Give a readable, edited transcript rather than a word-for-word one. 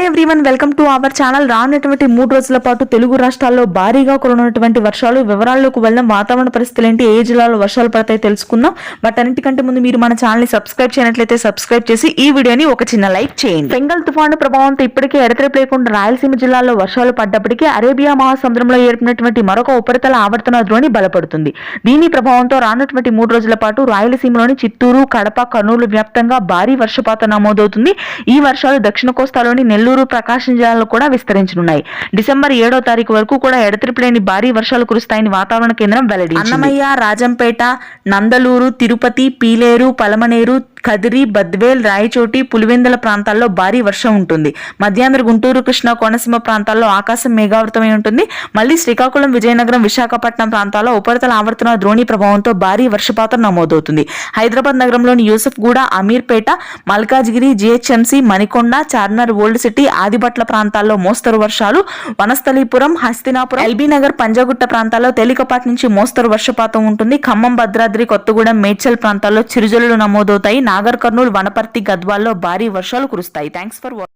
Everyone, welcome to our channel. రానున్నటువంటి 3 రోజుల పాటు తెలుగు రాష్ట్రాల్లో భారీగా కురనున్నటువంటి వర్షాలు వివరాల్లోకి వెళ్దాం. వాతావరణ పరిస్థితులు ఏంటి, ఏ జిల్లాలో వర్షాలు పడతాయి తెలుసుకుందాం. బట్ అన్నిటికంటే ముందు మీరు మన ఛానల్ ని సబ్స్క్రైబ్ చేయనట్లయితే సబ్స్క్రైబ్ చేసి ఈ వీడియోని ఒక చిన్న లైక్ చేయండి. బెంగాల్ తుఫాను ప్రభావంతో ఇప్పటికే ఎడతెరిపి లేకుండా రాయలసీమ జిల్లాలో వర్షాలు పడ్డప్పటికీ అరేబియా మహాసముద్రంలో ఏర్పడినటువంటి మరొక ఉపరితల ఆవర్తన ద్రోణి బలపడుతుంది. దీని ప్రభావంతో రానున్నటువంటి 3 రోజుల పాటు రాయలసీమలోని చిత్తూరు, కడప, కర్నూలు వ్యాప్తంగా భారీ వర్షపాతం నమోదవుతుంది. ఈ వర్షాలు దక్షిణ కోస్తాలోని నెల్లూరు, ప్రకాశం జిల్లాలో కూడా విస్తరించనున్నాయి. డిసెంబర్ 7వ తారీఖు వరకు కూడా ఎడతెరిపి లేని భారీ వర్షాలు కురుస్తాయని వాతావరణ కేంద్రం వెల్లడించింది. అన్నమయ్య, రాజంపేట, నందలూరు, తిరుపతి, పీలేరు, పలమనేరు, కదిరి, బద్వేల్, రాయచోటి, పులివెందుల ప్రాంతాల్లో భారీ వర్షం ఉంటుంది. మధ్యాంధ్ర, గుంటూరు, కృష్ణా, కోనసీమ ప్రాంతాల్లో ఆకాశం మేఘావృతమై ఉంటుంది. మళ్లీ శ్రీకాకుళం, విజయనగరం, విశాఖపట్నం ప్రాంతాల్లో ఉపరితల ఆవర్తన ద్రోణి ప్రభావంతో భారీ వర్షపాతం నమోదవుతుంది. హైదరాబాద్ నగరంలోని Yousufguda, Ameerpet, Malkajgiri, GHMC, Manikonda, Charminar, old city, Adibatla ప్రాంతాల్లో మోస్తరు వర్షాలు, వనస్థలీపురం, హస్తినాపురం, ఎల్బీ నగర్, పంజగుట్ట ప్రాంతాల్లో తేలికపాటి నుంచి మోస్తరు వర్షపాతం ఉంటుంది. ఖమ్మం, భద్రాద్రి, కొత్తగూడెం, మేడ్చల్ ప్రాంతాల్లో చిరుజల్లులు నమోదవుతాయి. నాగర్ కర్నూలు, వనపర్తి, గద్వాల్లో భారీ వర్షాలు కురుస్తాయి. Thanks for watching.